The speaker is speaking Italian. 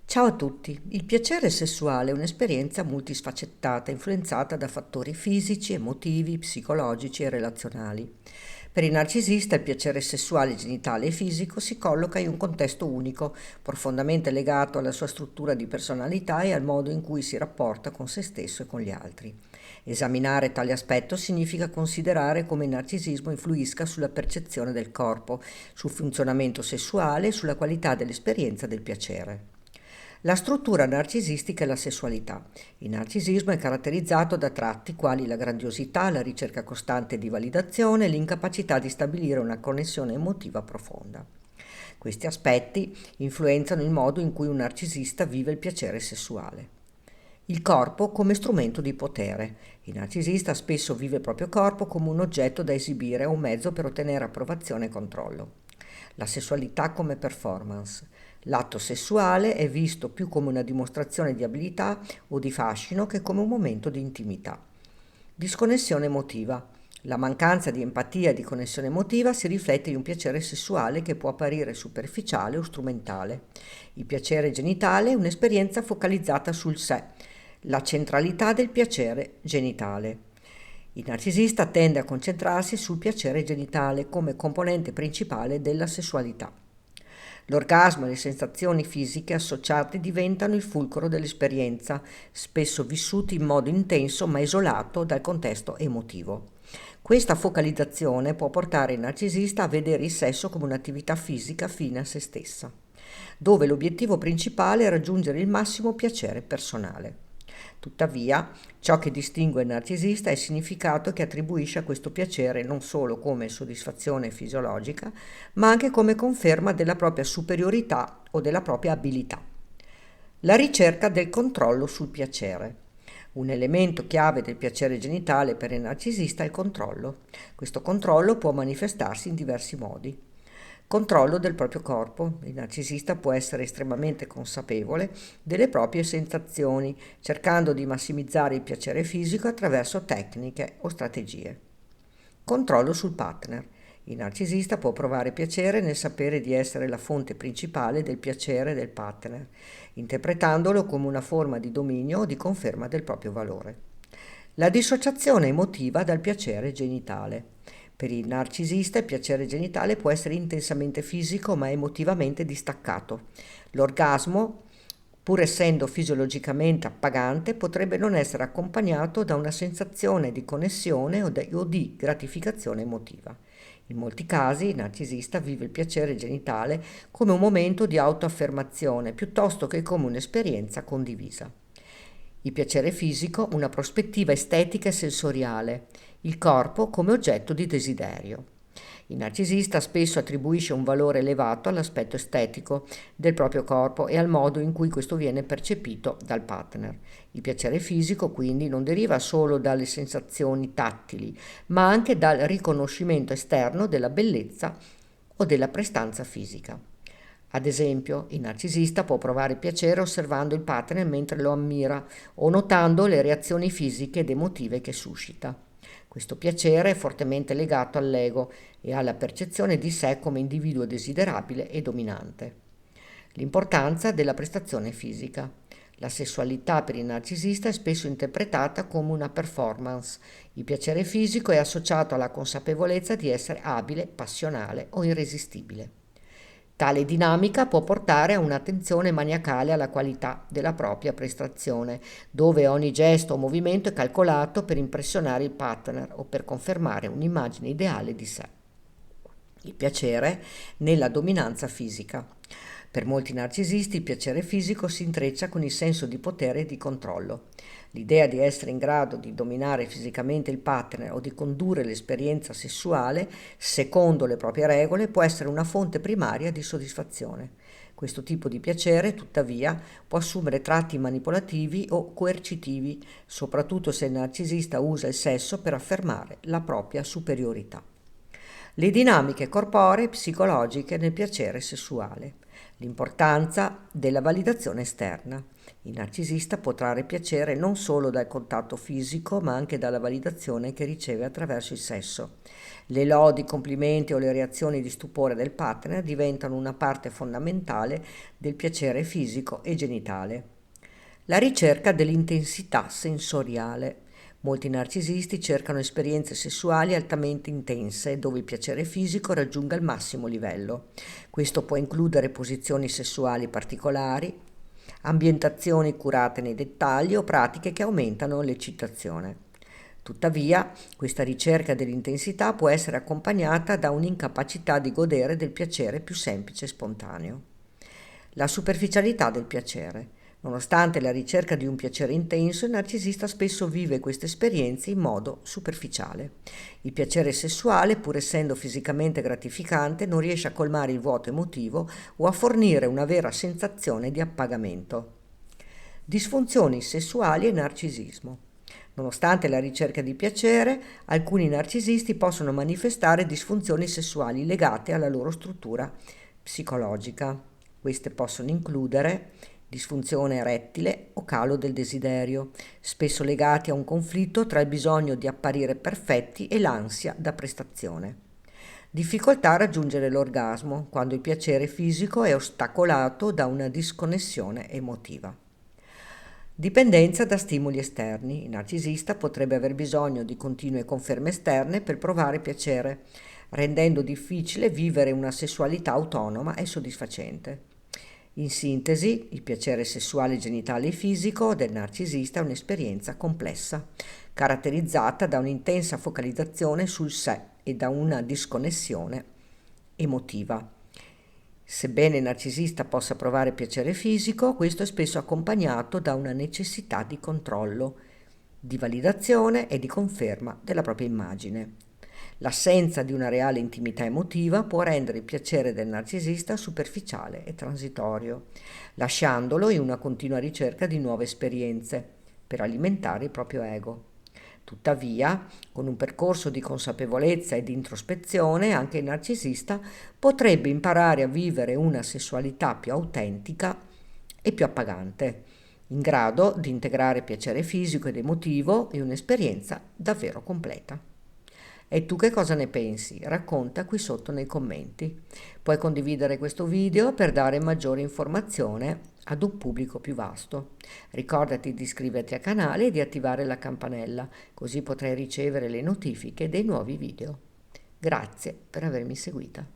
Ciao a tutti. Il piacere sessuale è un'esperienza multisfacettata, influenzata da fattori fisici, emotivi, psicologici e relazionali. Per il narcisista il piacere sessuale, genitale e fisico si colloca in un contesto unico, profondamente legato alla sua struttura di personalità e al modo in cui si rapporta con se stesso e con gli altri. Esaminare tale aspetto significa considerare come il narcisismo influisca sulla percezione del corpo, sul funzionamento sessuale e sulla qualità dell'esperienza del piacere. La struttura narcisistica e la sessualità. Il narcisismo è caratterizzato da tratti quali la grandiosità, la ricerca costante di validazione e l'incapacità di stabilire una connessione emotiva profonda. Questi aspetti influenzano il modo in cui un narcisista vive il piacere sessuale. Il corpo come strumento di potere. Il narcisista spesso vive il proprio corpo come un oggetto da esibire o un mezzo per ottenere approvazione e controllo. La sessualità come performance. L'atto sessuale è visto più come una dimostrazione di abilità o di fascino che come un momento di intimità. Disconnessione emotiva. La mancanza di empatia e di connessione emotiva si riflette in un piacere sessuale che può apparire superficiale o strumentale. Il piacere genitale è un'esperienza focalizzata sul sé, la centralità del piacere genitale. Il narcisista tende a concentrarsi sul piacere genitale come componente principale della sessualità. L'orgasmo e le sensazioni fisiche associate diventano il fulcro dell'esperienza, spesso vissuti in modo intenso ma isolato dal contesto emotivo. Questa focalizzazione può portare il narcisista a vedere il sesso come un'attività fisica fine a se stessa, dove l'obiettivo principale è raggiungere il massimo piacere personale. Tuttavia, ciò che distingue il narcisista è il significato che attribuisce a questo piacere non solo come soddisfazione fisiologica, ma anche come conferma della propria superiorità o della propria abilità. La ricerca del controllo sul piacere. Un elemento chiave del piacere genitale per il narcisista è il controllo. Questo controllo può manifestarsi in diversi modi. Controllo del proprio corpo. Il narcisista può essere estremamente consapevole delle proprie sensazioni, cercando di massimizzare il piacere fisico attraverso tecniche o strategie. Controllo sul partner. Il narcisista può provare piacere nel sapere di essere la fonte principale del piacere del partner, interpretandolo come una forma di dominio o di conferma del proprio valore. La dissociazione emotiva dal piacere genitale. Per il narcisista il piacere genitale può essere intensamente fisico ma emotivamente distaccato. L'orgasmo, pur essendo fisiologicamente appagante, potrebbe non essere accompagnato da una sensazione di connessione o di gratificazione emotiva. In molti casi il narcisista vive il piacere genitale come un momento di autoaffermazione piuttosto che come un'esperienza condivisa. Il piacere fisico, una prospettiva estetica e sensoriale, il corpo come oggetto di desiderio. Il narcisista spesso attribuisce un valore elevato all'aspetto estetico del proprio corpo e al modo in cui questo viene percepito dal partner. Il piacere fisico quindi non deriva solo dalle sensazioni tattili, ma anche dal riconoscimento esterno della bellezza o della prestanza fisica. Ad esempio, il narcisista può provare piacere osservando il partner mentre lo ammira o notando le reazioni fisiche ed emotive che suscita. Questo piacere è fortemente legato all'ego e alla percezione di sé come individuo desiderabile e dominante. L'importanza della prestazione fisica. La sessualità per il narcisista è spesso interpretata come una performance. Il piacere fisico è associato alla consapevolezza di essere abile, passionale o irresistibile. Tale dinamica può portare a un'attenzione maniacale alla qualità della propria prestazione, dove ogni gesto o movimento è calcolato per impressionare il partner o per confermare un'immagine ideale di sé. Il piacere nella dominanza fisica. Per molti narcisisti il piacere fisico si intreccia con il senso di potere e di controllo. L'idea di essere in grado di dominare fisicamente il partner o di condurre l'esperienza sessuale secondo le proprie regole può essere una fonte primaria di soddisfazione. Questo tipo di piacere, tuttavia, può assumere tratti manipolativi o coercitivi, soprattutto se il narcisista usa il sesso per affermare la propria superiorità. Le dinamiche corporee e psicologiche nel piacere sessuale. L'importanza della validazione esterna. Il narcisista può trarre piacere non solo dal contatto fisico, ma anche dalla validazione che riceve attraverso il sesso. Le lodi, i complimenti o le reazioni di stupore del partner diventano una parte fondamentale del piacere fisico e genitale. La ricerca dell'intensità sensoriale. Molti narcisisti cercano esperienze sessuali altamente intense, dove il piacere fisico raggiunga il massimo livello. Questo può includere posizioni sessuali particolari, ambientazioni curate nei dettagli o pratiche che aumentano l'eccitazione. Tuttavia, questa ricerca dell'intensità può essere accompagnata da un'incapacità di godere del piacere più semplice e spontaneo. La superficialità del piacere. Nonostante la ricerca di un piacere intenso, il narcisista spesso vive queste esperienze in modo superficiale. Il piacere sessuale, pur essendo fisicamente gratificante, non riesce a colmare il vuoto emotivo o a fornire una vera sensazione di appagamento. Disfunzioni sessuali e narcisismo. Nonostante la ricerca di piacere, alcuni narcisisti possono manifestare disfunzioni sessuali legate alla loro struttura psicologica. Queste possono includere disfunzione erettile o calo del desiderio, spesso legati a un conflitto tra il bisogno di apparire perfetti e l'ansia da prestazione. Difficoltà a raggiungere l'orgasmo, quando il piacere fisico è ostacolato da una disconnessione emotiva. Dipendenza da stimoli esterni. Il narcisista potrebbe aver bisogno di continue conferme esterne per provare piacere, rendendo difficile vivere una sessualità autonoma e soddisfacente. In sintesi, il piacere sessuale genitale e fisico del narcisista è un'esperienza complessa, caratterizzata da un'intensa focalizzazione sul sé e da una disconnessione emotiva. Sebbene il narcisista possa provare piacere fisico, questo è spesso accompagnato da una necessità di controllo, di validazione e di conferma della propria immagine. L'assenza di una reale intimità emotiva può rendere il piacere del narcisista superficiale e transitorio, lasciandolo in una continua ricerca di nuove esperienze per alimentare il proprio ego. Tuttavia, con un percorso di consapevolezza e di introspezione, anche il narcisista potrebbe imparare a vivere una sessualità più autentica e più appagante, in grado di integrare piacere fisico ed emotivo in un'esperienza davvero completa. E tu che cosa ne pensi? Racconta qui sotto nei commenti. Puoi condividere questo video per dare maggiore informazione ad un pubblico più vasto. Ricordati di iscriverti al canale e di attivare la campanella, così potrai ricevere le notifiche dei nuovi video. Grazie per avermi seguita.